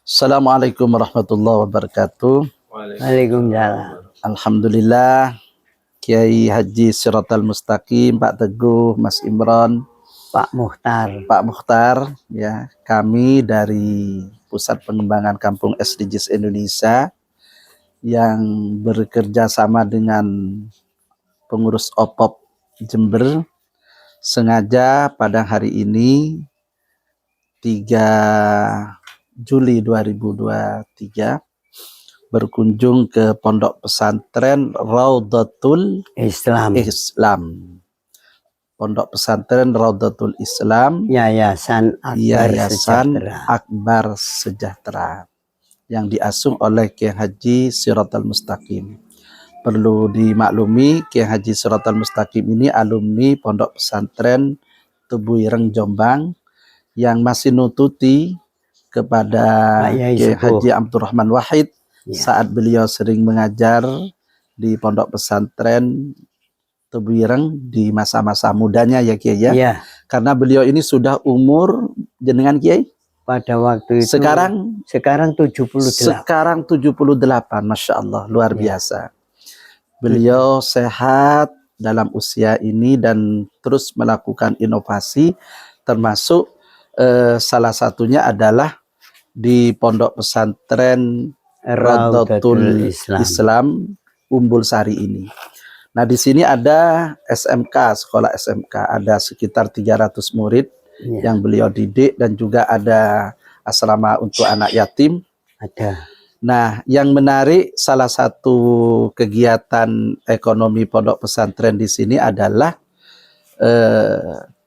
Assalamualaikum warahmatullahi wabarakatuh. Waalaikumsalam. Alhamdulillah, Kiai Haji Siratal Mustaqim, Pak Teguh, Mas Imron, Pak Muhtar. Pak Mukhtar, ya, kami dari Pusat Pengembangan Kampung SDGs Indonesia yang bekerja sama dengan pengurus OPOP Jember, sengaja pada hari ini 3 Juli 2023 berkunjung ke Pondok Pesantren Raudhatul Islam. Pondok Pesantren Raudhatul Islam, Yayasan Akbar Sejahtera yang diasuh oleh Kiai Haji Siratal Mustaqim. Perlu dimaklumi, Kiai Haji Siratal Mustaqim ini alumni Pondok Pesantren Tebuireng Jombang yang masih nututi kepada Kiai Haji Abdurrahman Wahid saat beliau sering mengajar di Pondok Pesantren Tebuireng di masa-masa mudanya ya Kiai ya. Karena beliau ini sudah umur jenengan Kiai pada waktu itu sekarang 78. Sekarang 78, Masya Allah, luar biasa. Beliau sehat dalam usia ini dan terus melakukan inovasi, termasuk salah satunya adalah di Pondok Pesantren Raudhatul Islam Umbul Sari ini. Nah, di sini ada SMK, sekolah SMK, ada sekitar 300 murid yang beliau didik dan juga ada asrama untuk anak yatim. Ada. Nah, yang menarik salah satu kegiatan ekonomi Pondok Pesantren di sini adalah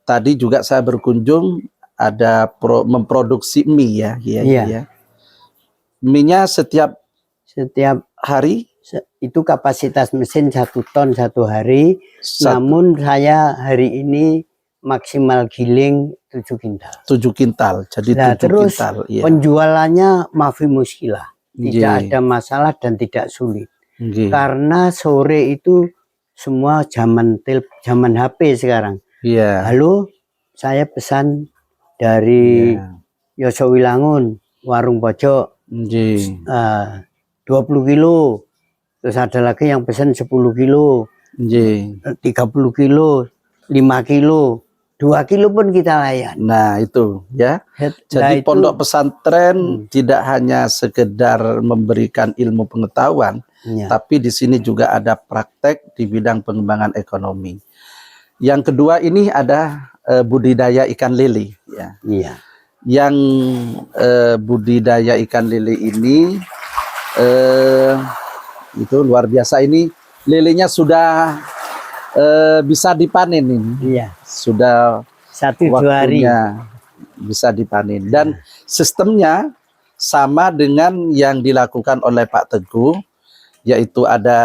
tadi juga saya berkunjung ada memproduksi mie ya. Mie-nya setiap hari itu kapasitas mesin 1 ton 1 hari. Namun saya hari ini maksimal giling 7 kintal. 7 kintal. Jadi nah, 7 terus kintal. Ya. Penjualannya mafi muskilah. Tidak ada masalah dan tidak sulit. Karena sore itu semua zaman HP sekarang. Lalu saya pesan dari Yosowilangun, warung pojok, 20 kilo. Terus ada lagi yang pesan 10 kilo, 30 kilo, 5 kilo, 2 kilo pun kita layan. Nah itu ya. Jadi pondok pesantren tidak hanya sekedar memberikan ilmu pengetahuan, tapi di sini juga ada praktek di bidang pengembangan ekonomi. Yang kedua ini ada budidaya ikan lele ya. Yang budidaya ikan lele ini itu luar biasa. Ini lelenya sudah bisa dipanen ini. Sudah 1-2 hari bisa dipanen dan sistemnya sama dengan yang dilakukan oleh Pak Teguh, yaitu ada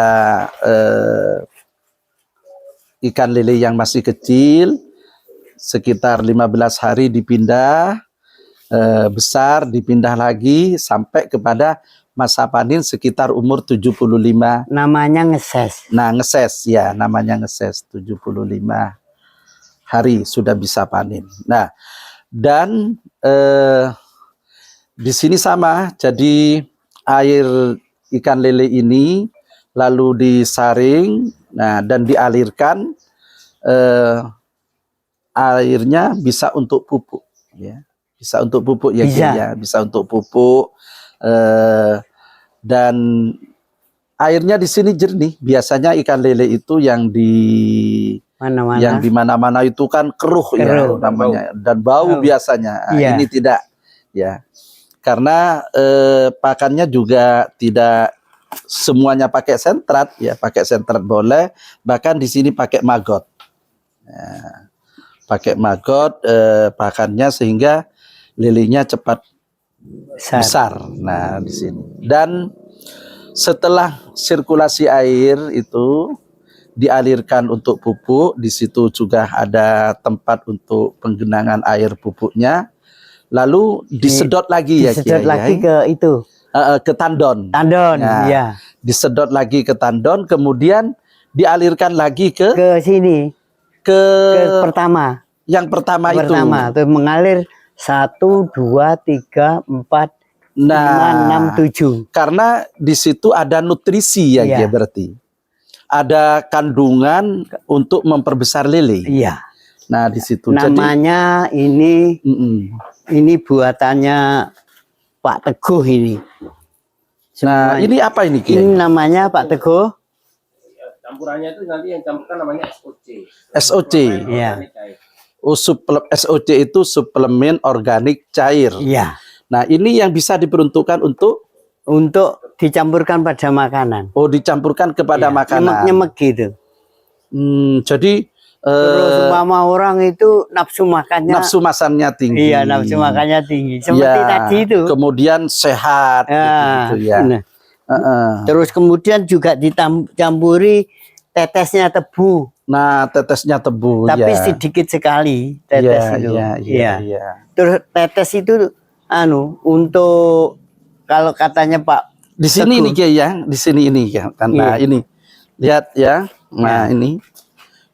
ikan lele yang masih kecil sekitar 15 hari dipindah, besar dipindah lagi sampai kepada masa panen sekitar umur 75. Namanya ngeses. Nah, ngeses ya, namanya ngeses 75 hari sudah bisa panen. Nah, dan di sini sama, jadi air ikan lele ini lalu disaring, nah dan dialirkan, airnya bisa untuk pupuk, ya, bisa untuk pupuk ya, bisa untuk pupuk, dan airnya di sini jernih. Biasanya ikan lele itu yang di mana-mana itu kan keruh ya namanya dan bau biasanya. Ini tidak ya, karena pakannya juga tidak semuanya pakai sentrat ya, pakai sentrat boleh, bahkan di sini pakai maggot. Ya, pakai maggot pakannya sehingga lelenya cepat besar. Nah, di sini. Dan setelah sirkulasi air itu dialirkan untuk pupuk, di situ juga ada tempat untuk penggenangan air pupuknya. Lalu disedot lagi ya, disedot lagi ke itu. Ke tandon. Nah, disedot lagi ke tandon, kemudian dialirkan lagi ke sini. Ke pertama. Yang pertama itu mengalir 1, 2, 3, 4, Nah, 5, 6, 7. karena di situ ada nutrisi ya, Iya. berarti. Ada kandungan untuk memperbesar lele. Iya. Nah, di situ. Namanya ini buatannya Pak Teguh ini. Nah, ini apa ini, Kiai? Ini namanya Pak Teguh. Campurannya itu nanti yang campurkan namanya SOC. SOC. Iya. Oh, SOC itu suplemen organik cair. Iya. Nah, ini yang bisa diperuntukkan untuk dicampurkan pada makanan. Oh, dicampurkan kepada makanan. Nyemek-nyemek gitu. Jadi Terus umpama orang itu nafsu makannya tinggi. Iya, nafsu makannya tinggi. Seperti tadi itu. Kemudian sehat gitu ya. Nah. Terus kemudian juga dicampuri tetesnya tebu. Nah, tetesnya tebu. Tapi sedikit sekali tetes itu. Iya. Terus tetes itu untuk kalau katanya Pak di sini Teguh. ini Kiai ya, di sini ini ya. Nah, ini lihat ya. Nah,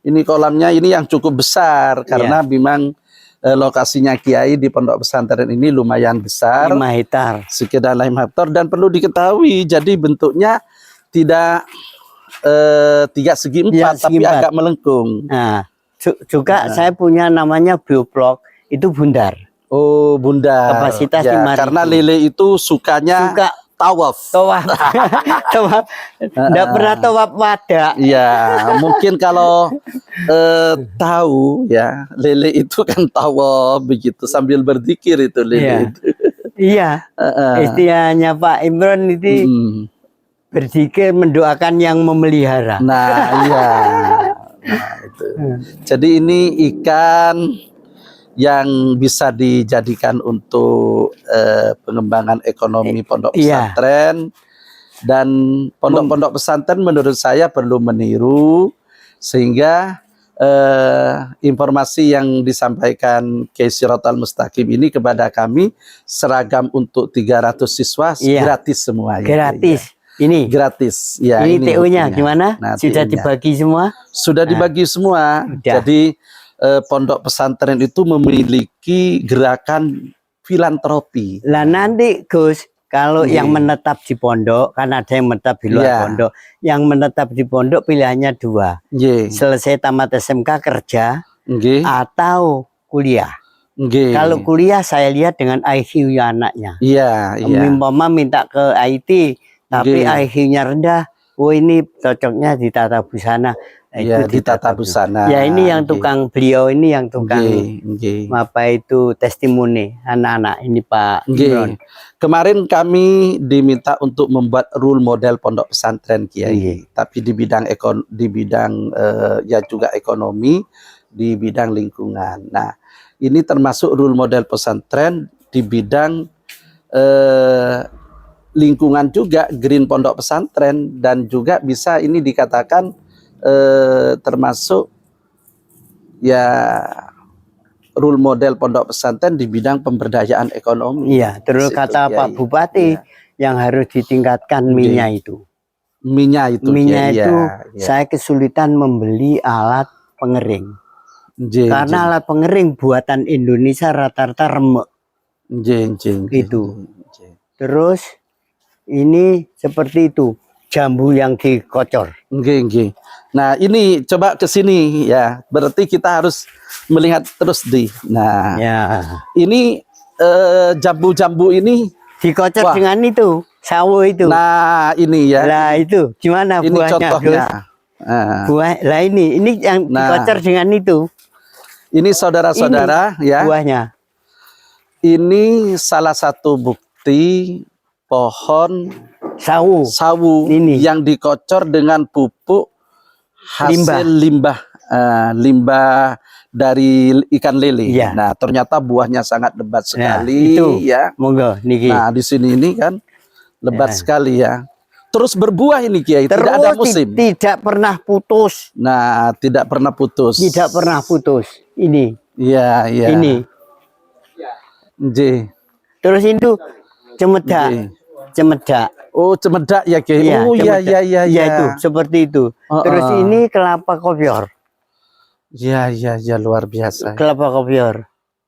ini kolamnya ini yang cukup besar karena memang lokasinya Kiai di pondok pesantren ini lumayan besar. 5 hektar. Sekitar 5 hektar dan perlu diketahui jadi bentuknya tidak 3 segi 4 tapi agak melengkung. Nah, juga saya punya namanya bioblok itu bundar. Oh, bundar. Kapasitas ya, 5.000. karena lele itu sukanya tawaf. Tawaf. Enggak pernah tawaf wadah. Ya, mungkin kalau tahu ya, lele itu kan tawaf begitu sambil berzikir itu lele itu. Iya. Istilahnya Pak Imron itu berzikir mendoakan yang memelihara. Nah, iya. Nah, itu. Jadi ini ikan yang bisa dijadikan untuk pengembangan ekonomi pondok pesantren. Dan pondok-pondok pesantren menurut saya perlu meniru sehingga informasi yang disampaikan Kiai Siratal Mustaqim ini kepada kami seragam untuk 300 siswa gratis semua. Gratis. Ini gratis. Ya, ini TU-nya gimana? Nah, sudah dibagi semua? Sudah dibagi semua. Jadi pondok pesantren itu memiliki gerakan filantropi. Lah nanti Gus, kalau yang menetap di pondok, kan ada yang menetap di luar pondok. Yang menetap di pondok pilihannya 2. Selesai tamat SMK kerja atau kuliah. Kalau kuliah saya lihat dengan IQ ya anaknya. Iya. Umpama minta ke IT, tapi IQ-nya rendah. Oh, ini cocoknya di tata busana. Itu di tata busana. Ya, ini yang tukang beliau ini yang tukang apa itu testimoni anak-anak ini Pak Imron. Kemarin kami diminta untuk membuat rule model pondok pesantren Kiai, tapi di bidang ya juga ekonomi, di bidang lingkungan. Nah, ini termasuk rule model pesantren di bidang lingkungan juga, green pondok pesantren, dan juga bisa ini dikatakan termasuk ya rule model pondok pesantren di bidang pemberdayaan ekonomi. Iya, terus kata Pak Bupati yang harus ditingkatkan minyak itu. Minyak itu saya kesulitan membeli alat pengering. Karena alat pengering buatan Indonesia rata-rata remek. Itu. Terus ini seperti itu. Jambu yang dikocor. Nah, ini coba ke sini ya. Berarti kita harus melihat terus Nah, ini jambu-jambu ini dikocor dengan itu, sawo itu. Nah, ini ya. Lah itu gimana ini buahnya? Contohnya. Buah. Lah ini yang dikocor dengan itu. Ini saudara-saudara ya. Buahnya. Ini salah satu bukti pohon sawu ini yang dikocor dengan pupuk hasil limbah dari ikan lele. Nah, ternyata buahnya sangat lebat sekali ya. Monggo niki. Nah, di sini ini kan lebat sekali ya. Terus berbuah ini Kiai, tidak ada musim. Tidak pernah putus. Nah, tidak pernah putus. Tidak pernah putus. Ini. Iya. Ini. Terus itu cemedak. Oh, cemedak ya Kiai. Iya, oh iya. Itu seperti itu. Terus ini kelapa kopior. Iya, luar biasa. Kelapa kopior.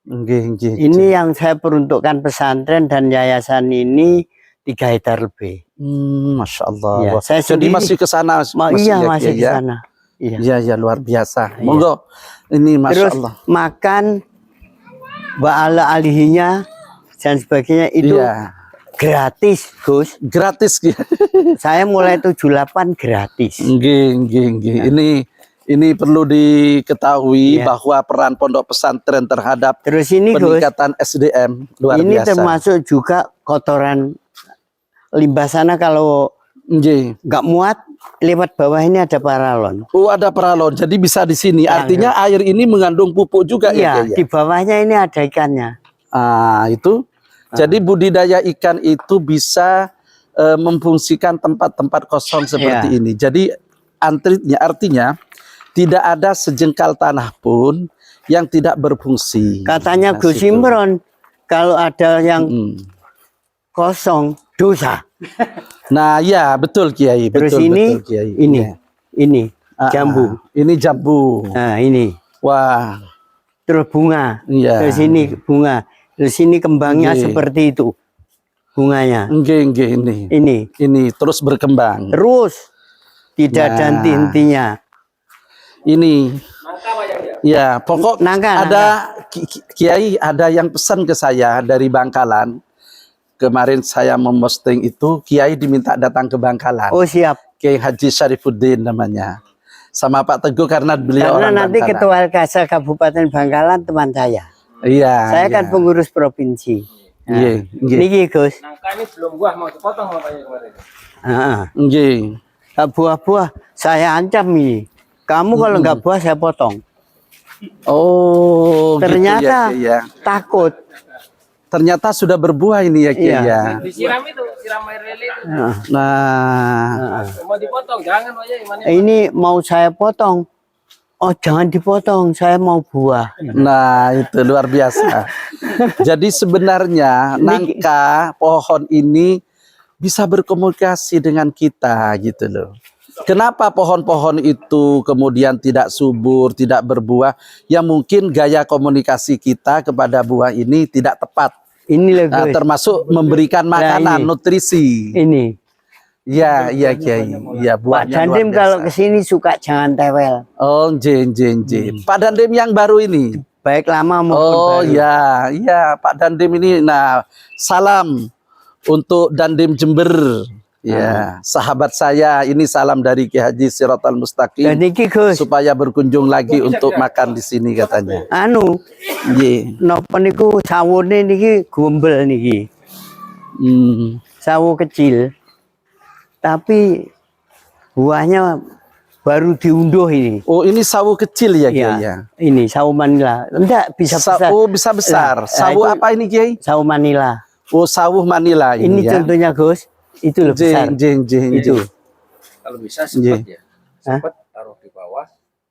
Ini yang saya peruntukkan pesantren dan yayasan ini 3 hektar lebih. Masya Allah. Ya, saya jadi sendiri, masih ke sana? Iya, masih ke sana. Iya, ya, luar biasa. Monggo. Ini Masya Terus Allah. makan ba'ala alihinya dan sebagainya itu gratis, Gus. Gratis. Saya mulai 78 gratis. Ini perlu diketahui bahwa peran pondok pesantren terhadap ini, peningkatan Gus, SDM luar ini biasa. Termasuk juga kotoran limbah sana kalau nggak muat lewat bawah ini ada paralon. Oh, ada paralon. Jadi bisa di sini. Artinya air ini mengandung pupuk juga ya. Di bawahnya ini ada ikannya. Itu. Jadi budidaya ikan itu bisa memfungsikan tempat-tempat kosong seperti ini. Jadi artinya tidak ada sejengkal tanah pun yang tidak berfungsi. Katanya Gus Imron, kalau ada yang kosong dosa. Nah, ya betul Kiai. Terus betul, ini, betul, Kiai. ini jambu. Ini jambu. Nah, ini. Wah. Terus bunga. Iya. Terus ini bunga. Terus ini kembangnya seperti itu. Bunganya. Ini terus berkembang. Terus tidak ada henti-hentinya. Ini. Ya, pokok ada Kiai ada yang pesan ke saya dari Bangkalan. Kemarin saya memposting itu, Kiai diminta datang ke Bangkalan. Oh, siap. Kiai Haji Syarifuddin namanya. Sama Pak Teguh karena beliau orang nanti Bangkalan. Ketua LKS Kabupaten Bangkalan teman saya. Iya. Saya kan pengurus provinsi. Iya. Ini Gus. Nangka ini belum buah mau dipotong makanya kemarin. Iya. Buah-buah saya ancam ini. Kamu kalau nggak buah saya potong. Oh. Ternyata gitu ya. takut. Ternyata sudah berbuah ini ya Kiai ya. Disiram itu, siram air lele itu. Nah. Mau dipotong, jangan aja gimana. Ini mau saya potong. Oh, jangan dipotong, saya mau buah. Nah, itu luar biasa. Jadi sebenarnya nangka pohon ini bisa berkomunikasi dengan kita gitu loh. Kenapa pohon-pohon itu kemudian tidak subur, tidak berbuah? Ya mungkin gaya komunikasi kita kepada buah ini tidak tepat. Ini termasuk memberikan makanan, nutrisi. Ini. Ya, iya Kiai. Ya, Pak Dandim kalau kesini suka jangan tewel. Oh, jen. Pak Dandim yang baru ini. Baik lama maupun baru. Ya, Pak Dandim ini. Nah, salam untuk Dandim Jember. Ya, sahabat saya ini salam dari Ki Haji Siratal Mustaqim. Supaya berkunjung lagi untuk makan di sini katanya. Napa niku sawune niki gombel niki. Sawo kecil. Tapi buahnya baru diunduh ini. Oh, ini sawo kecil ya Kiai ya? Ini sawo Manila. Enggak bisa besar. Oh, bisa besar. Sawo apa ini Kiai? Sawo Manila. Oh, sawo Manila ini ya. Contohnya Gus. Itu lebih besar. Itu. Kalau bisa sempat ya. Sempat taruh di bawah.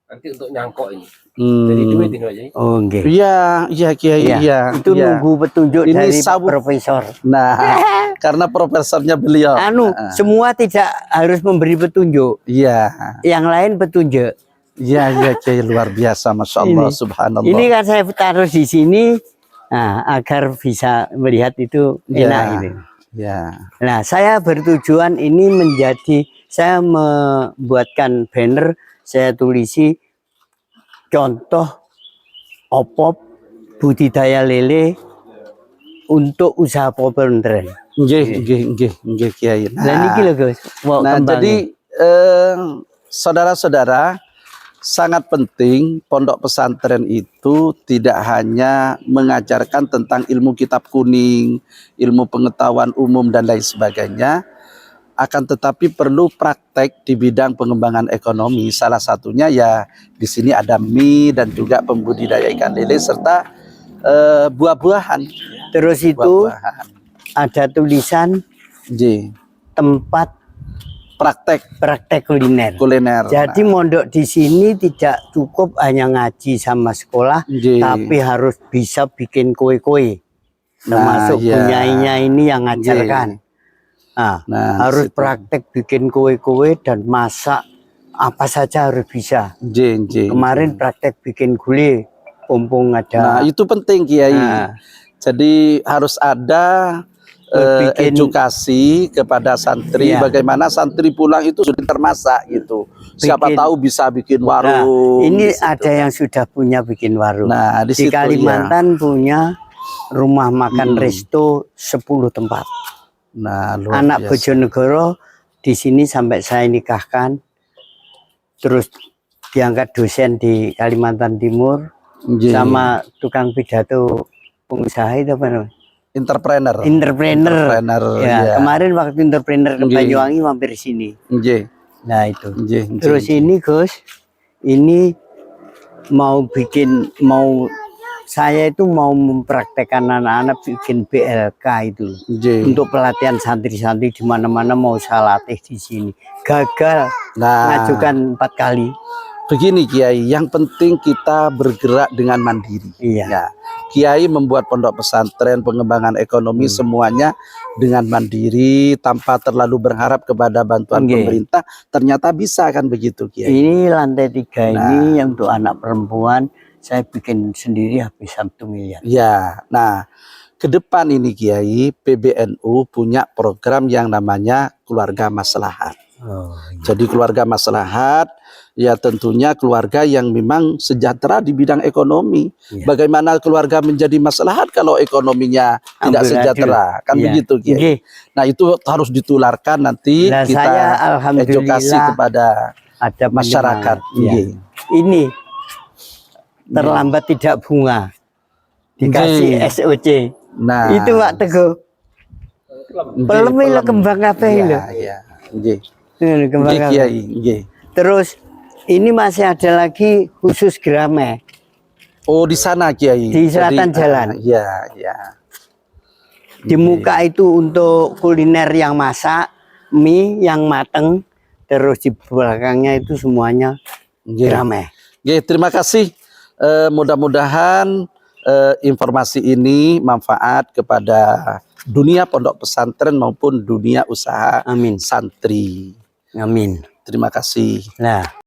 Nanti untuk nyangkok ini. Jadi duit ini aja. Oh, enggak. Iya Kiai. Iya. Itu nunggu petunjuk ini dari profesor. Nah, karena profesornya beliau. Semua tidak harus memberi petunjuk. Iya. Yang lain petunjuk. Iya Kiai, luar biasa, Masya Allah, Subhanallah. Ini kan saya taruh di sini, agar bisa melihat itu enak ini. Ya. Nah, saya bertujuan ini saya membuatkan banner, saya tulisi contoh opop budidaya lele untuk usaha pesantren. Nggih Kiai. Nah, niki lho Gus. Jadi saudara-saudara, sangat penting pondok pesantren itu tidak hanya mengajarkan tentang ilmu kitab kuning, ilmu pengetahuan umum dan lain sebagainya, akan tetapi perlu praktek di bidang pengembangan ekonomi. Salah satunya ya di sini ada mie dan juga pembudidaya ikan lele serta buah-buahan. Terus itu ada tulisan tempat praktek kuliner. Jadi mondok di sini tidak cukup hanya ngaji sama sekolah, tapi harus bisa bikin kue-kue. Termasuk punyainya ini yang ngajarkan. Harus praktek bikin kue-kue dan masak apa saja harus bisa. Kemarin praktek bikin gulai. pompong, Nah, ada. itu penting Kiai. Nah. Jadi harus ada edukasi kepada santri, Iya. bagaimana santri pulang itu sudah termasak gitu. Siapa tahu bisa bikin warung. Ini di situ. ada yang sudah punya bikin warung. Nah, di Di situ, Kalimantan punya rumah makan Hmm. resto 10 tempat. Nah, luar Anak biasa. Bojonegoro di sini sampai saya nikahkan, terus diangkat dosen di Kalimantan Timur, Nggih. sama tukang pidato pengusaha itu apa namanya? Entrepreneur. Entrepreneur. Ya, ya. kemarin waktu entrepreneur ke Nggih. Banyuwangi mampir sini. Nggih. Nah itu. Nggih, nggih, Terus nggih. ini Gus, ini saya itu mau mempraktekkan anak-anak bikin BLK itu. Nggih. Untuk pelatihan santri-santri di mana-mana mau saya latih di sini. Gagal ngajukan 4 kali. Begini Kiai, yang penting kita bergerak dengan mandiri. Iya. Ya. Kiai membuat pondok pesantren, pengembangan ekonomi semuanya dengan mandiri, tanpa terlalu berharap kepada bantuan pemerintah. Ternyata bisa kan begitu Kiai. Ini lantai 3 ini yang untuk anak perempuan saya bikin sendiri habis 1 miliar. Ya, nah ke depan ini Kiai, PBNU punya program yang namanya keluarga maslahat. Jadi keluarga maslahat ya tentunya keluarga yang memang sejahtera di bidang ekonomi. Bagaimana keluarga menjadi maslahat kalau ekonominya tidak sejahtera, kan begitu Kiai. Nah itu harus ditularkan nanti kita edukasi kepada ada masyarakat. Ini terlambat tidak bunga dikasih SOC. Nah itu Pak Teguh. Pelem kembang apa ini? Terus ini masih ada lagi khusus Grame. Oh di sana Kiai. Di selatan jalan. Iya, iya. Di muka itu untuk kuliner yang masak, mie yang mateng, terus di belakangnya itu semuanya Grame. Terima kasih. Mudah-mudahan informasi ini manfaat kepada dunia pondok pesantren maupun dunia usaha Amin. santri. Amin. Terima kasih. Nah.